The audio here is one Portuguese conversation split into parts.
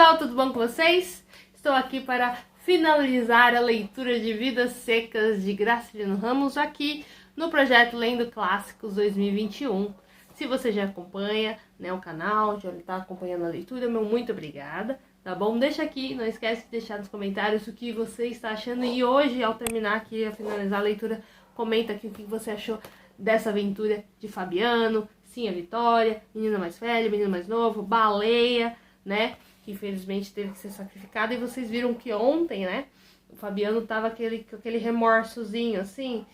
pessoal, tudo bom com vocês? Estou aqui para finalizar a leitura de Vidas Secas de Graciliano Ramos aqui no projeto Lendo Clássicos 2021. Se você já acompanha, né, o canal, já está acompanhando a leitura, meu muito obrigada, tá bom? Deixa aqui, não esquece de deixar nos comentários o que você está achando e hoje, ao terminar aqui, a finalizar a leitura, comenta aqui o que você achou dessa aventura de Fabiano, sim, a Vitória, menina mais velha, menino mais novo, baleia, né, que infelizmente teve que ser sacrificado. E vocês viram que ontem, né, o Fabiano tava com aquele remorsozinho, assim,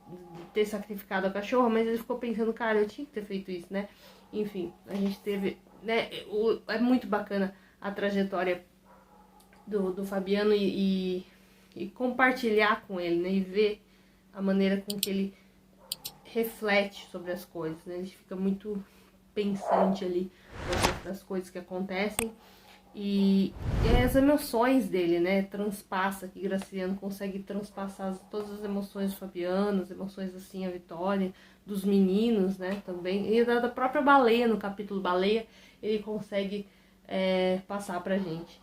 de ter sacrificado a cachorra, mas ele ficou pensando, cara, eu tinha que ter feito isso, né. Enfim, a gente teve, né, é muito bacana a trajetória do Fabiano e compartilhar com ele, né, e ver a maneira com que ele reflete sobre as coisas, né? Ele fica muito pensante ali das coisas que acontecem e as emoções dele, né? Transpassa, que Graciliano consegue transpassar todas as emoções do Fabiano, as emoções assim, a Vitória, dos meninos, né? Também, e da própria baleia, no capítulo Baleia, ele consegue passar pra gente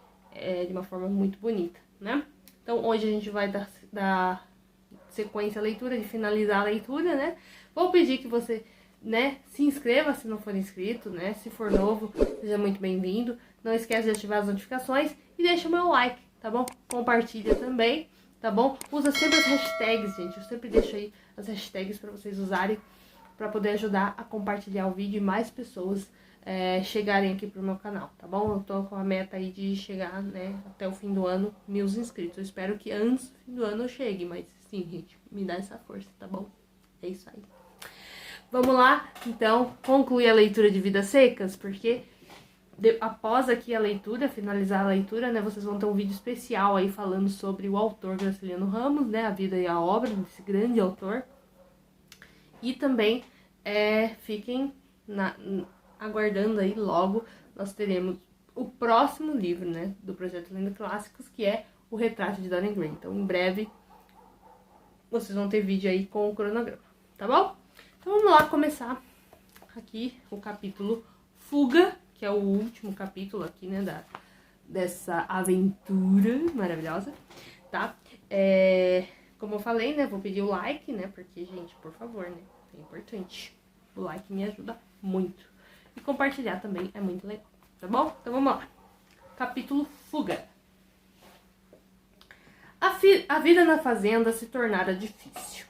de uma forma muito bonita, né? Então hoje a gente vai dar sequência à leitura, de finalizar a leitura, né? Vou pedir que você, né, se inscreva se não for inscrito, né? Se for novo, seja muito bem-vindo. Não esquece de ativar as notificações e deixa o meu like, tá bom? Compartilha também, tá bom? Usa sempre as hashtags, gente. Eu sempre deixo aí as hashtags para vocês usarem, para poder ajudar a compartilhar o vídeo e mais pessoas chegarem aqui pro meu canal, tá bom? Eu tô com a meta aí de chegar, né, até o fim do ano, 1000 inscritos. Eu espero que antes do fim do ano eu chegue, mas sim, gente, me dá essa força, tá bom? É isso aí. Vamos lá, então, concluir a leitura de Vidas Secas, porque após aqui a leitura, finalizar a leitura, né, vocês vão ter um vídeo especial aí falando sobre o autor Graciliano Ramos, né, a vida e a obra desse grande autor. E também fiquem aguardando aí, logo nós teremos o próximo livro, né, do projeto Lendo Clássicos, que é o Retrato de Dorian Gray. Então, em breve, vocês vão ter vídeo aí com o cronograma, tá bom? Então, vamos lá começar aqui o capítulo Fuga, que é o último capítulo aqui, né, dessa aventura maravilhosa, tá? Como eu falei, né, vou pedir o like, né, porque, gente, por favor, né, é importante. O like me ajuda muito. E compartilhar também é muito legal, tá bom? Então vamos lá. Capítulo Fuga. A vida na fazenda se tornara difícil.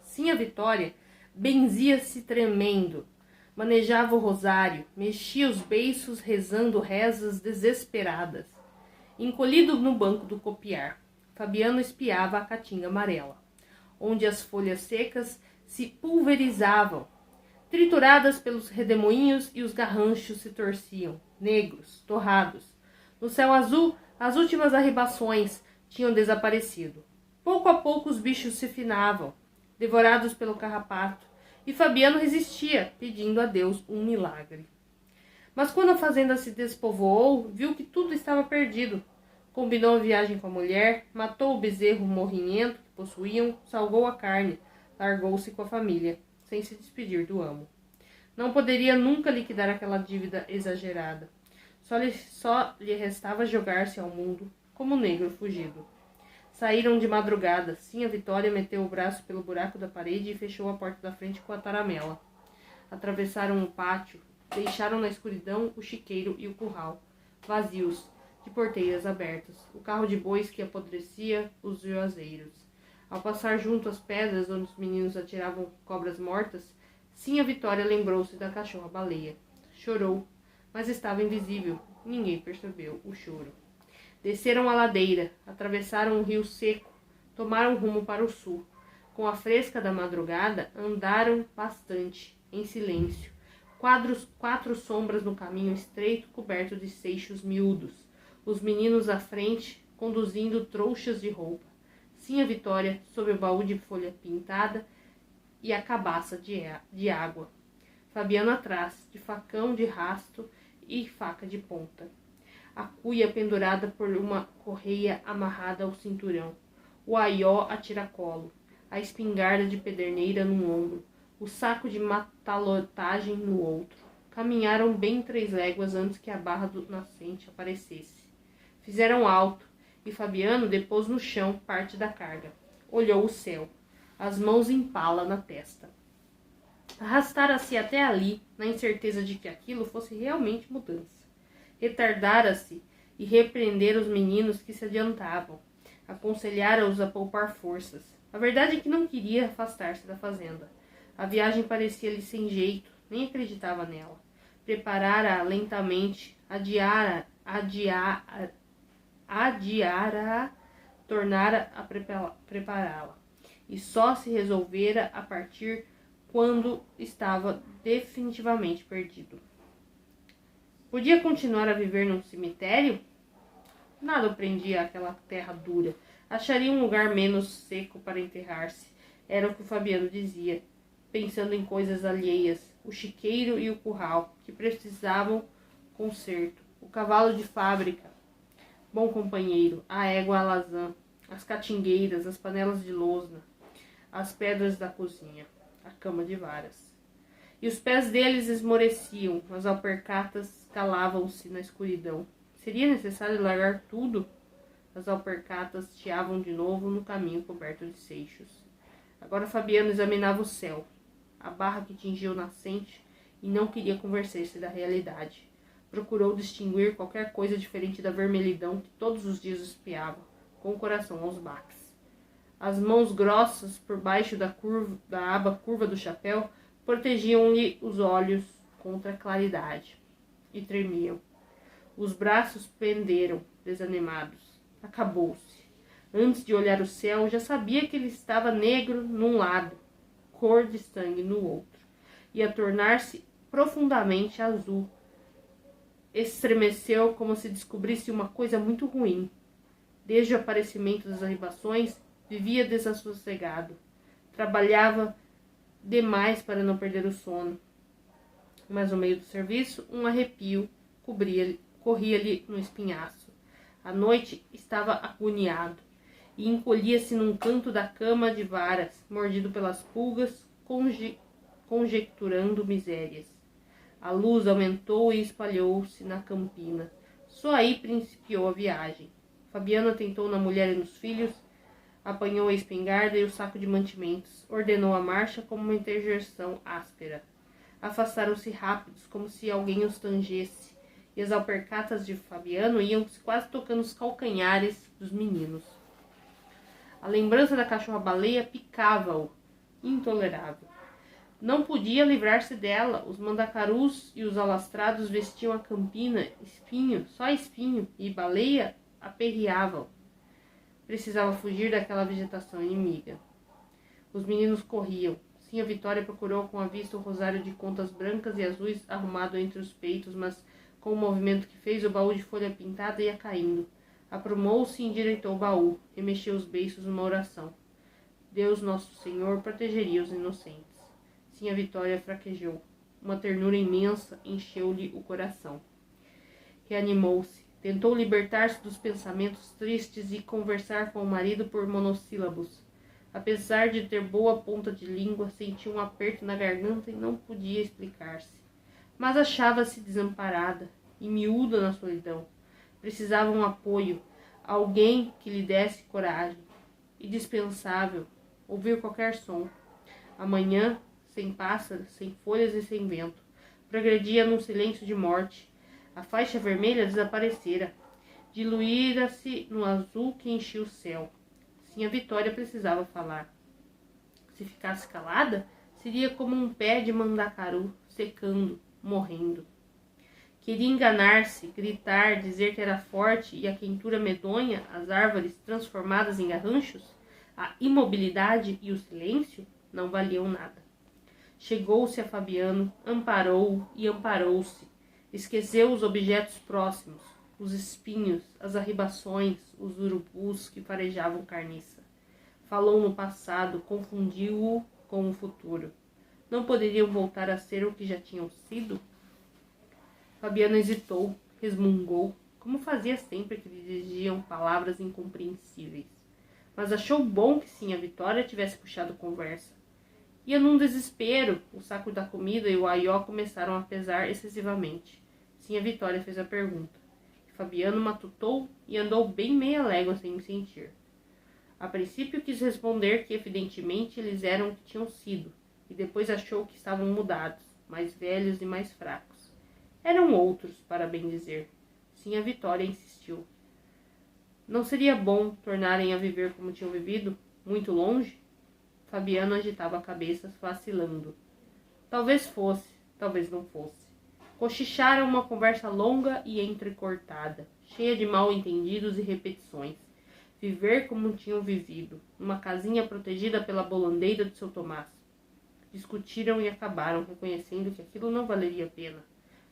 Sim, a Vitória benzia-se tremendo, manejava o rosário, mexia os beiços rezando rezas desesperadas. Encolhido no banco do copiar, Fabiano espiava a caatinga amarela, onde as folhas secas se pulverizavam, trituradas pelos redemoinhos, e os garranchos se torciam, negros, torrados. No céu azul, as últimas arribações tinham desaparecido. Pouco a pouco os bichos se finavam, devorados pelo carrapato, e Fabiano resistia, pedindo a Deus um milagre. Mas quando a fazenda se despovoou, viu que tudo estava perdido. Combinou a viagem com a mulher, matou o bezerro morrinhento que possuíam, salgou a carne, largou-se com a família, sem se despedir do amo. Não poderia nunca liquidar aquela dívida exagerada. Só lhe restava jogar-se ao mundo, como um negro fugido. Saíram de madrugada. Sim, a Vitória meteu o braço pelo buraco da parede e fechou a porta da frente com a taramela. Atravessaram o pátio, deixaram na escuridão o chiqueiro e o curral, vazios, de porteiras abertas, o carro de bois que apodrecia os juazeiros. Ao passar junto às pedras onde os meninos atiravam cobras mortas, sim, a Vitória lembrou-se da cachorra-baleia. Chorou, mas estava invisível. Ninguém percebeu o choro. Desceram a ladeira, atravessaram um rio seco, tomaram rumo para o sul. Com a fresca da madrugada, andaram bastante, em silêncio. Quatro sombras no caminho estreito, coberto de seixos miúdos. Os meninos à frente, conduzindo trouxas de roupa. Sim, a Vitória, sob o baú de folha pintada e a cabaça de água. Fabiano atrás, de facão de rasto e faca de ponta. A cuia pendurada por uma correia amarrada ao cinturão. O aió a tiracolo. A espingarda de pederneira num ombro. O saco de matalotagem no outro. Caminharam bem 3 léguas antes que a barra do nascente aparecesse. Fizeram alto, e Fabiano depôs no chão parte da carga. Olhou o céu, as mãos em pala na testa. Arrastara-se até ali, na incerteza de que aquilo fosse realmente mudança. Retardara-se e repreendera os meninos que se adiantavam. Aconselhara-os a poupar forças. A verdade é que não queria afastar-se da fazenda. A viagem parecia-lhe sem jeito, nem acreditava nela. Preparara-a lentamente, adiara-a, tornara a prepará-la. E só se resolvera a partir quando estava definitivamente perdido. Podia continuar a viver num cemitério? Nada o prendia àquela terra dura. Acharia um lugar menos seco para enterrar-se. Era o que o Fabiano dizia, pensando em coisas alheias. O chiqueiro e o curral, que precisavam conserto. O cavalo de fábrica, bom companheiro. A égua alazã. As catingueiras, as panelas de louça. As pedras da cozinha. A cama de varas. E os pés deles esmoreciam. As alpercatas calavam-se na escuridão. Seria necessário largar tudo? As alpercatas chiavam de novo no caminho coberto de seixos. Agora Fabiano examinava o céu, a barra que tingia o nascente, e não queria convencer-se da realidade. Procurou distinguir qualquer coisa diferente da vermelhidão que todos os dias espiava, com o coração aos baques. As mãos grossas por baixo da aba curva do chapéu protegiam-lhe os olhos contra a claridade, e tremiam. Os braços penderam, desanimados. Acabou-se. Antes de olhar o céu, já sabia que ele estava negro num lado, cor de sangue no outro, e a tornar-se profundamente azul. Estremeceu como se descobrisse uma coisa muito ruim. Desde o aparecimento das arribações, vivia desassossegado. Trabalhava demais para não perder o sono. Mas no meio do serviço, um arrepio corria-lhe no espinhaço. À noite estava agoniado e encolhia-se num canto da cama de varas, mordido pelas pulgas, conjecturando misérias. A luz aumentou e espalhou-se na campina. Só aí principiou a viagem. Fabiano atentou na mulher e nos filhos, apanhou a espingarda e o saco de mantimentos, ordenou a marcha como uma interjeição áspera. Afastaram-se rápidos, como se alguém os tangesse, e as alpercatas de Fabiano iam quase tocando os calcanhares dos meninos. A lembrança da cachorra-baleia picava-o, intolerável. Não podia livrar-se dela. Os mandacarus e os alastrados vestiam a campina, só espinho, e baleia aperreavam. Precisava fugir daquela vegetação inimiga. Os meninos corriam. Sinha Vitória procurou com a vista o rosário de contas brancas e azuis arrumado entre os peitos, mas com o movimento que fez, o baú de folha pintada ia caindo. Aprumou-se e endireitou o baú. Remexeu os beiços numa oração. Deus Nosso Senhor protegeria os inocentes. Sinha Vitória fraquejou. Uma ternura imensa encheu-lhe o coração. Reanimou-se. Tentou libertar-se dos pensamentos tristes e conversar com o marido por monossílabos. Apesar de ter boa ponta de língua, sentia um aperto na garganta e não podia explicar-se. Mas achava-se desamparada e miúda na solidão. Precisava um apoio, alguém que lhe desse coragem. Indispensável, ouvir qualquer som. Amanhã, sem pássaros, sem folhas e sem vento, progredia num silêncio de morte. A faixa vermelha desaparecera. Diluíra-se no azul que enchia o céu. Sinha Vitória precisava falar. Se ficasse calada, seria como um pé de mandacaru, secando, morrendo. Queria enganar-se, gritar, dizer que era forte e a quentura medonha, as árvores transformadas em garranchos, a imobilidade e o silêncio não valiam nada. Chegou-se a Fabiano, amparou-o e amparou-se. Esqueceu os objetos próximos, os espinhos, as arribações, os urubus que farejavam carniça. Falou no passado, confundiu-o com o futuro. Não poderiam voltar a ser o que já tinham sido? Fabiano hesitou, resmungou, como fazia sempre que lhe dirigiam palavras incompreensíveis. Mas achou bom que Sinha Vitória tivesse puxado conversa. Ia num desespero. O saco da comida e o aió começaram a pesar excessivamente. Sinha Vitória fez a pergunta. Fabiano matutou e andou bem meia légua sem me sentir. A princípio quis responder que evidentemente eles eram o que tinham sido, e depois achou que estavam mudados, mais velhos e mais fracos. Eram outros, para bem dizer. Sim, a Vitória insistiu. Não seria bom tornarem a viver como tinham vivido? Muito longe? Fabiano agitava a cabeça, vacilando. Talvez fosse, talvez não fosse. Cochicharam uma conversa longa e entrecortada, cheia de mal-entendidos e repetições. Viver como tinham vivido, numa casinha protegida pela bolandeira de seu Tomás. Discutiram e acabaram reconhecendo que aquilo não valeria a pena,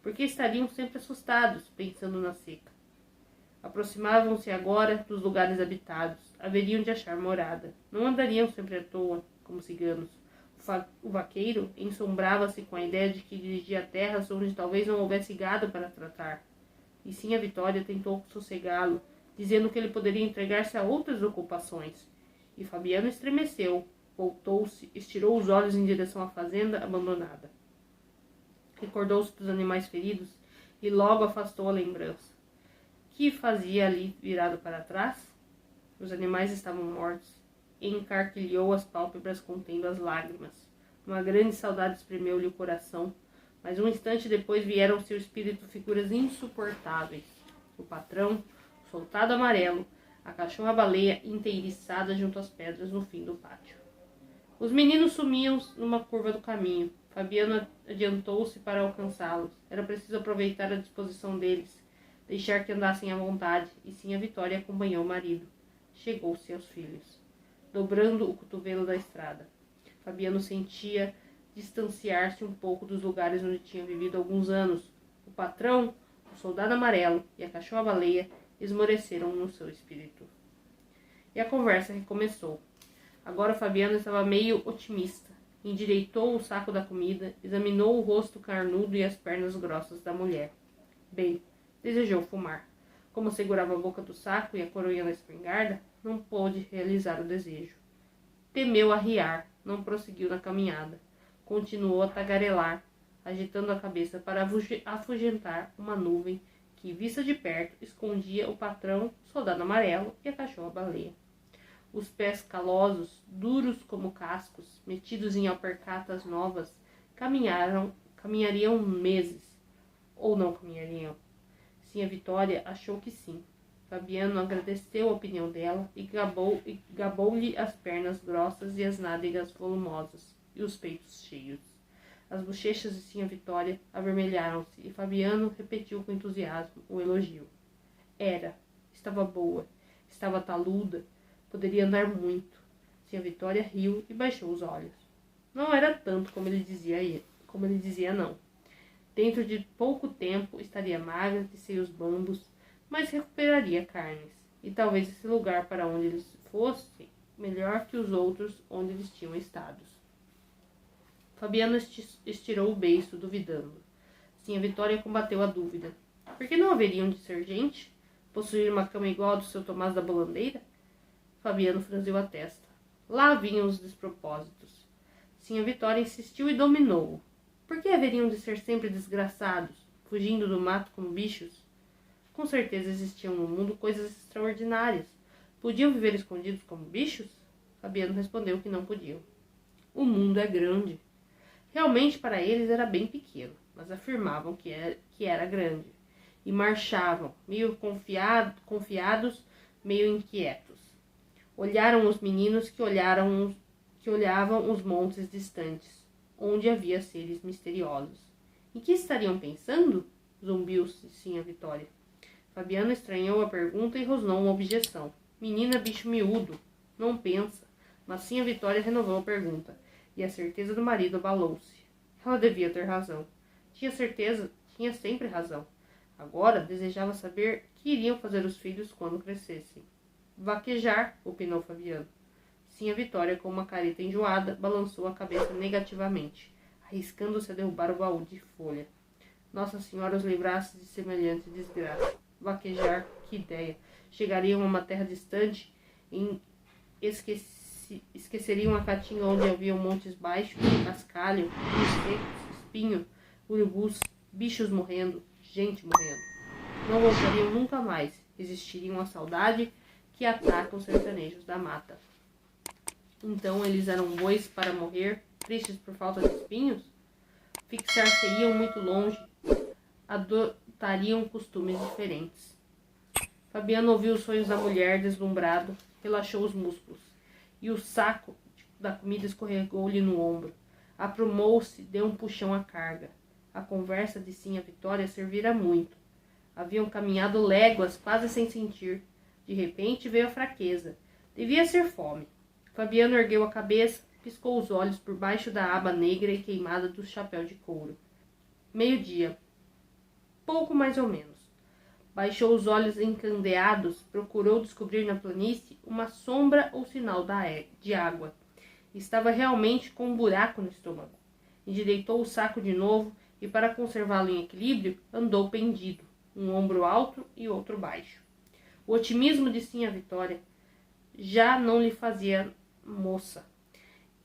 porque estariam sempre assustados, pensando na seca. Aproximavam-se agora dos lugares habitados, haveriam de achar morada. Não andariam sempre à toa, como ciganos. O vaqueiro ensombrava-se com a ideia de que dirigia terras onde talvez não houvesse gado para tratar. E sim, a Vitória tentou sossegá-lo, dizendo que ele poderia entregar-se a outras ocupações. E Fabiano estremeceu, voltou-se, estirou os olhos em direção à fazenda abandonada. Recordou-se dos animais feridos e logo afastou a lembrança. Que fazia ali virado para trás? Os animais estavam mortos. Encarquilhou as pálpebras contendo as lágrimas. Uma grande saudade espremeu-lhe o coração, mas um instante depois vieram ao seu espírito figuras insuportáveis. O patrão, o soldado amarelo, a cachorra-baleia inteiriçada junto às pedras no fim do pátio. Os meninos sumiam numa curva do caminho. Fabiano adiantou-se para alcançá-los. Era preciso aproveitar a disposição deles, deixar que andassem à vontade, e sim, a Vitória acompanhou o marido. Chegou-se aos filhos, dobrando o cotovelo da estrada. Fabiano sentia distanciar-se um pouco dos lugares onde tinha vivido alguns anos. O patrão, o soldado amarelo e a cachorra-baleia esmoreceram no seu espírito. E a conversa recomeçou. Agora Fabiano estava meio otimista. Endireitou o saco da comida, examinou o rosto carnudo e as pernas grossas da mulher. Bem, desejou fumar. Como segurava a boca do saco e a coroinha da espingarda, não pôde realizar o desejo. Temeu arriar, não prosseguiu na caminhada. Continuou a tagarelar, agitando a cabeça para afugentar uma nuvem que, vista de perto, escondia o patrão, o soldado amarelo e a cachorra-baleia. Os pés calosos, duros como cascos, metidos em alpercatas novas, caminhariam meses. Ou não caminhariam. Sim, a Vitória achou que sim. Fabiano agradeceu a opinião dela e gabou-lhe as pernas grossas e as nádegas volumosas, e os peitos cheios. As bochechas de Sinha Vitória avermelharam-se e Fabiano repetiu com entusiasmo o elogio. Estava boa, estava taluda, poderia andar muito. Sinha Vitória riu e baixou os olhos. Não era tanto como ele dizia não. Dentro de pouco tempo estaria magra, de seios bambos, mas recuperaria carnes. E talvez esse lugar para onde eles fossem melhor que os outros onde eles tinham estado. Fabiano estirou o beiço, duvidando. Sim, a Vitória combateu a dúvida. Por que não haveriam de ser gente? Possuir uma cama igual a do seu Tomás da Bolandeira? Fabiano franziu a testa. Lá vinham os despropósitos. Sim, a Vitória insistiu e dominou-o. Por que haveriam de ser sempre desgraçados, fugindo do mato como bichos? Com certeza existiam no mundo coisas extraordinárias. Podiam viver escondidos como bichos? Fabiano respondeu que não podiam. O mundo é grande. Realmente para eles era bem pequeno, mas afirmavam que era grande. E marchavam, meio confiados, meio inquietos. Olharam os meninos que olhavam os montes distantes, onde havia seres misteriosos. Em que estariam pensando? Zumbiu-se sim a Vitória. Fabiano estranhou a pergunta e rosnou uma objeção. Menina, bicho miúdo, não pensa. Mas sim a Vitória renovou a pergunta, e a certeza do marido abalou-se. Ela devia ter razão. Tinha sempre razão. Agora desejava saber que iriam fazer os filhos quando crescessem. Vaquejar, opinou Fabiano. Sim, a Vitória, com uma careta enjoada, balançou a cabeça negativamente, arriscando-se a derrubar o baú de folha. Nossa Senhora os livrasse de semelhante desgraça. Vaquejar, que ideia! Chegariam a uma terra distante, esqueceriam a caatinga onde havia montes baixos, cascalho, rios secos, espinho, urubus, bichos morrendo, gente morrendo. Não voltariam nunca mais, resistiriam à saudade que ataca os sertanejos da mata. Então eles eram bois para morrer, tristes por falta de espinhos? Fixar-se-iam muito longe, adotariam costumes diferentes. Fabiano ouviu os sonhos da mulher, deslumbrado, relaxou os músculos, e o saco da comida escorregou-lhe no ombro. Aprumou-se, deu um puxão à carga. A conversa de Sinhá Vitória servira muito. Haviam caminhado léguas, quase sem sentir. De repente veio a fraqueza. Devia ser fome. Fabiano ergueu a cabeça, piscou os olhos por baixo da aba negra e queimada do chapéu de couro. Meio-dia. Pouco mais ou menos. Baixou os olhos encandeados, procurou descobrir na planície uma sombra ou sinal de água. Estava realmente com um buraco no estômago. Endireitou o saco de novo e, para conservá-lo em equilíbrio, andou pendido, um ombro alto e outro baixo. O otimismo de Sinhá Vitória já não lhe fazia moça.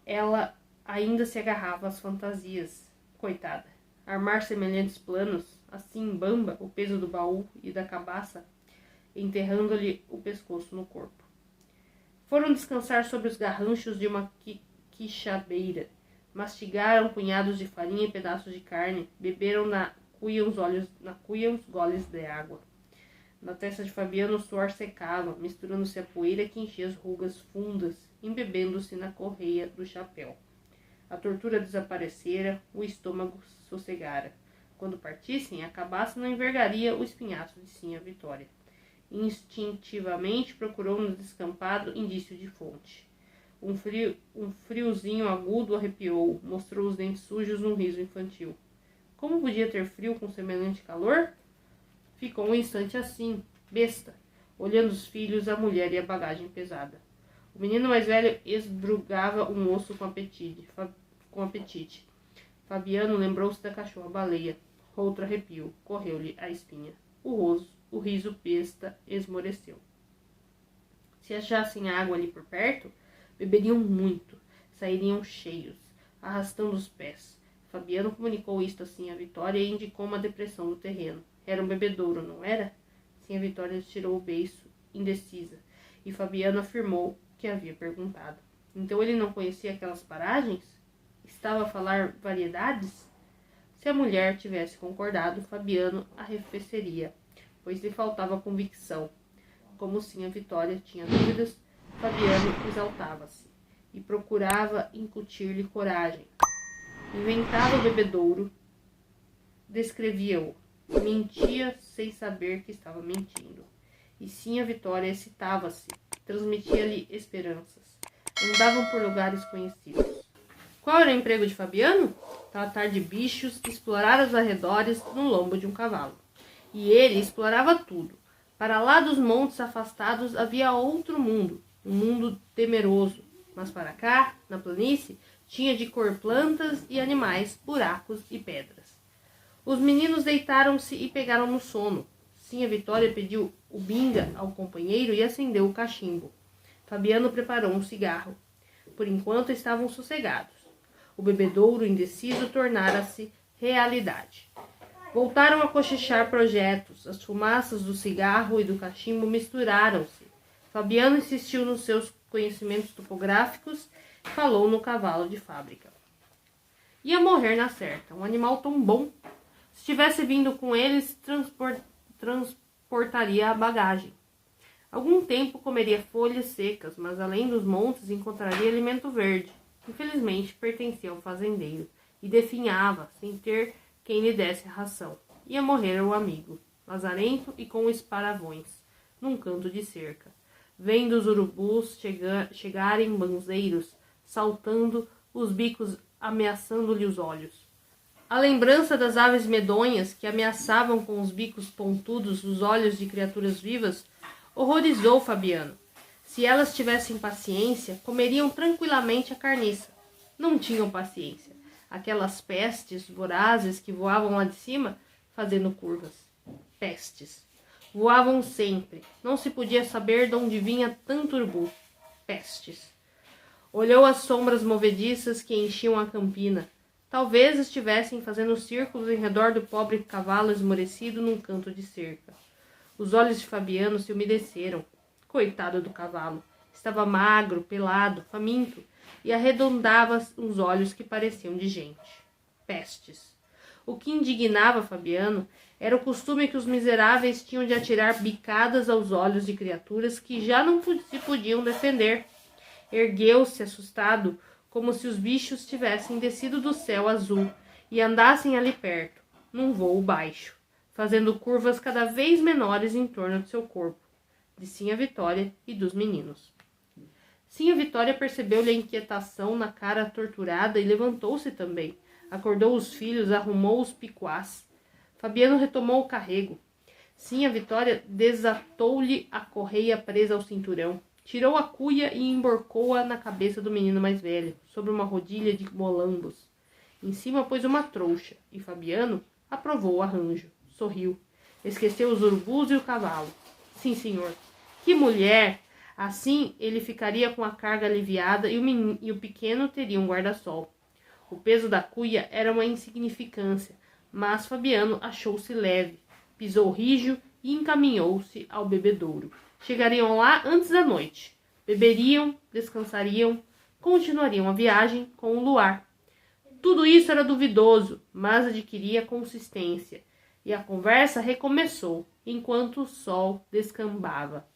Ela ainda se agarrava às fantasias. Coitada. Armar semelhantes planos, assim bamba o peso do baú e da cabaça, enterrando-lhe o pescoço no corpo. Foram descansar sobre os garranchos de uma quixabeira. Mastigaram punhados de farinha e pedaços de carne. Beberam na cuia uns goles de água. Na testa de Fabiano o suor secava, misturando-se à poeira que enchia as rugas fundas, embebendo-se na correia do chapéu. A tortura desaparecera, o estômago sossegara. Quando partissem, a cabaça não envergaria o espinhaço de Sinhá Vitória. Instintivamente procurou no descampado indício de fonte. Um friozinho agudo arrepiou, mostrou os dentes sujos num riso infantil. Como podia ter frio com semelhante calor? Ficou um instante assim, besta, olhando os filhos, a mulher e a bagagem pesada. O menino mais velho esbrugava um osso com apetite. Fabiano lembrou-se da cachorra-baleia. Outro arrepio, correu-lhe a espinha. O riso besta esmoreceu. Se achassem água ali por perto, beberiam muito, sairiam cheios, arrastando os pés. Fabiano comunicou isto assim à Vitória e indicou uma depressão do terreno. Era um bebedouro, não era? Sinhá Vitória tirou o beiço, indecisa, e Fabiano afirmou que havia perguntado. Então ele não conhecia aquelas paragens? Estava a falar variedades? Se a mulher tivesse concordado, Fabiano arrefeceria, pois lhe faltava convicção. Como Sinhá Vitória tinha dúvidas, Fabiano exaltava-se e procurava incutir-lhe coragem. Inventava o bebedouro, descrevia-o, mentia sem saber que estava mentindo. E Sinhá Vitória excitava-se, transmitia-lhe esperanças. Andavam por lugares conhecidos. Qual era o emprego de Fabiano? Tratar de bichos, explorar os arredores no lombo de um cavalo. E ele explorava tudo. Para lá dos montes afastados havia outro mundo, um mundo temeroso. Mas para cá, na planície, tinha de cor plantas e animais, buracos e pedras. Os meninos deitaram-se e pegaram no sono. Sinhá Vitória pediu o binga ao companheiro e acendeu o cachimbo. Fabiano preparou um cigarro. Por enquanto estavam sossegados. O bebedouro indeciso tornara-se realidade. Voltaram a cochichar projetos. As fumaças do cigarro e do cachimbo misturaram-se. Fabiano insistiu nos seus conhecimentos topográficos e falou no cavalo de fábrica. Ia morrer na certa, um animal tão bom. Se tivesse vindo com eles, transportaria a bagagem. Algum tempo comeria folhas secas, mas além dos montes encontraria alimento verde. Infelizmente pertencia ao fazendeiro e definhava, sem ter quem lhe desse a ração. Ia morrer o amigo, lazarento e com esparavões, num canto de cerca, vendo os urubus chegarem banzeiros, saltando, os bicos ameaçando-lhe os olhos. A lembrança das aves medonhas que ameaçavam com os bicos pontudos os olhos de criaturas vivas horrorizou Fabiano. Se elas tivessem paciência, comeriam tranquilamente a carniça. Não tinham paciência. Aquelas pestes vorazes que voavam lá de cima, fazendo curvas. Pestes. Voavam sempre. Não se podia saber de onde vinha tanto urubu. Pestes. Olhou as sombras movediças que enchiam a campina. Talvez estivessem fazendo círculos em redor do pobre cavalo esmorecido num canto de cerca. Os olhos de Fabiano se umedeceram. Coitado do cavalo. Estava magro, pelado, faminto, e arredondava uns olhos que pareciam de gente. Pestes. O que indignava Fabiano era o costume que os miseráveis tinham de atirar bicadas aos olhos de criaturas que já não se podiam defender. Ergueu-se assustado, como se os bichos tivessem descido do céu azul e andassem ali perto, num vôo baixo, fazendo curvas cada vez menores em torno de seu corpo, de Sinhá Vitória e dos meninos. Sinhá Vitória percebeu-lhe a inquietação na cara torturada e levantou-se também. Acordou os filhos, arrumou os picuás. Fabiano retomou o carrego. Sinhá Vitória desatou-lhe a correia presa ao cinturão. Tirou a cuia e emborcou-a na cabeça do menino mais velho, sobre uma rodilha de molambos. Em cima pôs uma trouxa, e Fabiano aprovou o arranjo. Sorriu. Esqueceu os urubus e o cavalo. Sim, senhor. Que mulher! Assim ele ficaria com a carga aliviada e o pequeno teria um guarda-sol. O peso da cuia era uma insignificância, mas Fabiano achou-se leve, pisou rijo e encaminhou-se ao bebedouro. Chegariam lá antes da noite. Beberiam, descansariam, continuariam a viagem com o luar. Tudo isso era duvidoso, mas adquiria consistência, e a conversa recomeçou, enquanto o sol descambava.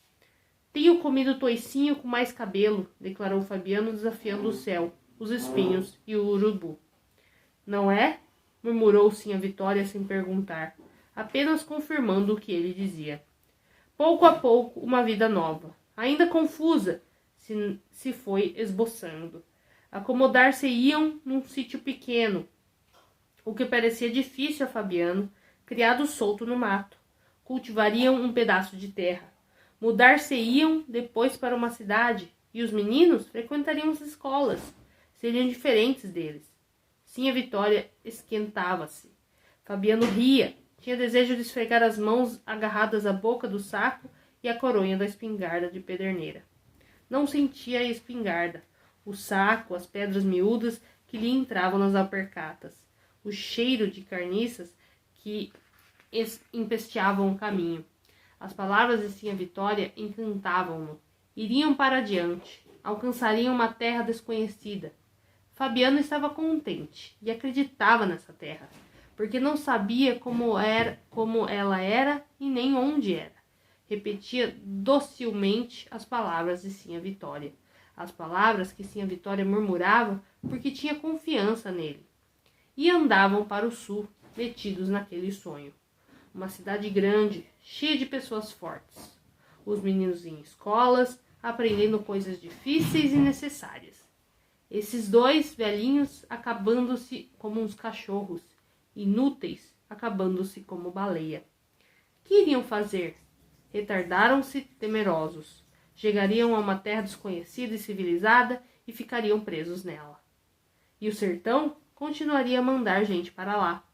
Tenho comido toicinho com mais cabelo, declarou Fabiano, desafiando o céu, os espinhos e o urubu. Não é? Murmurou Sinhá Vitória sem perguntar, apenas confirmando o que ele dizia. Pouco a pouco, uma vida nova, ainda confusa, se foi esboçando. Acomodar-se-iam num sítio pequeno, o que parecia difícil a Fabiano, criado solto no mato. Cultivariam um pedaço de terra. Mudar-se-iam depois para uma cidade, e os meninos frequentariam as escolas. Seriam diferentes deles. Sinhá Vitória esquentava-se. Fabiano ria. Tinha desejo de esfregar as mãos agarradas à boca do saco e à coronha da espingarda de pederneira. Não sentia a espingarda, o saco, as pedras miúdas que lhe entravam nas alpercatas, o cheiro de carniças que empesteavam o caminho. As palavras de Sinhá Vitória encantavam-no. Iriam para adiante, alcançariam uma terra desconhecida. Fabiano estava contente e acreditava nessa terra, porque não sabia como ela era e nem onde era. Repetia docilmente as palavras de Sinhá Vitória, as palavras que Sinhá Vitória murmurava porque tinha confiança nele. E andavam para o sul, metidos naquele sonho. Uma cidade grande, cheia de pessoas fortes. Os meninos em escolas, aprendendo coisas difíceis e necessárias. Esses dois velhinhos acabando-se como uns cachorros, inúteis, acabando-se como baleia. Que iriam fazer? Retardaram-se temerosos. Chegariam a uma terra desconhecida e civilizada e ficariam presos nela. E o sertão continuaria a mandar gente para lá.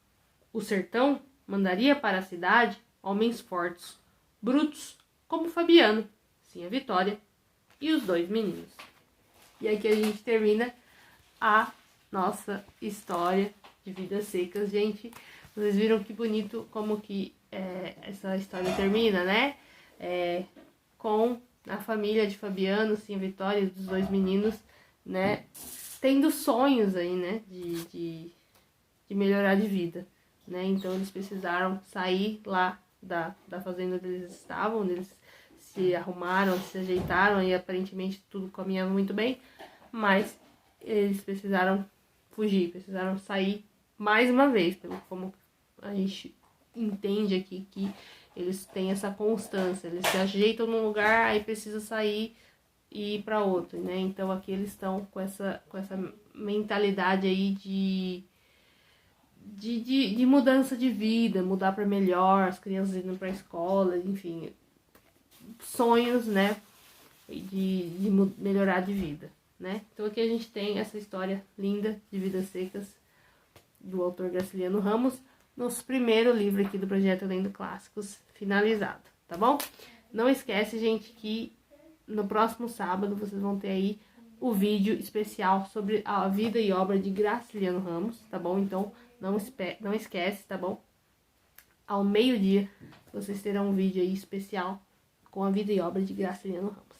O sertão mandaria para a cidade homens fortes, brutos, como Fabiano, Sinhá Vitória e os dois meninos. E aqui a gente termina a nossa história de Vidas Secas. Gente, vocês viram que bonito como que essa história termina, né? Com a família de Fabiano, Sinhá Vitória e dos dois meninos, né? Tendo sonhos aí, né? De melhorar de vida, né? Então eles precisaram sair lá da fazenda onde eles estavam, onde eles se arrumaram, se ajeitaram e aparentemente tudo caminhava muito bem, mas eles precisaram fugir, precisaram sair mais uma vez, como a gente entende aqui que eles têm essa constância, eles se ajeitam num lugar, aí precisa sair e ir para outro, né? Então aqui eles estão com essa mentalidade aí de mudança de vida, mudar para melhor, as crianças indo para a escola, enfim, sonhos, né, de melhorar de vida, né? Então aqui a gente tem essa história linda de Vidas Secas do autor Graciliano Ramos, nosso primeiro livro aqui do projeto Lendo Clássicos finalizado, tá bom? Não esquece, gente, que no próximo sábado vocês vão ter aí o vídeo especial sobre a vida e obra de Graciliano Ramos, tá bom? Então não esquece, tá bom? ao meio-dia, vocês terão um vídeo aí especial com a vida e obra de Graciliano Ramos.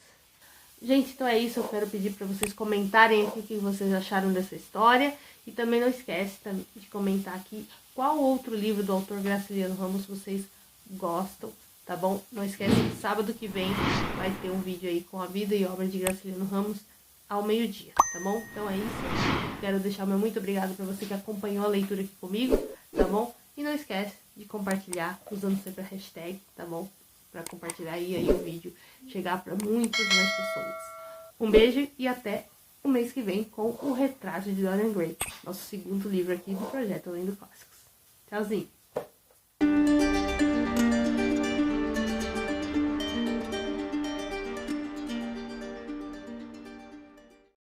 Gente, então é isso. Eu quero pedir para vocês comentarem aqui o que vocês acharam dessa história. E também não esquece de comentar aqui qual outro livro do autor Graciliano Ramos vocês gostam, tá bom? Não esquece que sábado que vem vai ter um vídeo aí com a vida e obra de Graciliano Ramos ao meio-dia, tá bom? Então é isso. Quero deixar o meu muito obrigado para você que acompanhou a leitura aqui comigo, tá bom? E não esquece de compartilhar usando sempre a hashtag, tá bom? Para compartilhar aí o vídeo chegar para muitas mais pessoas. Um beijo e até o mês que vem com o Retrato de Dorian Gray, nosso segundo livro aqui do projeto Lendo Clássicos. Tchauzinho!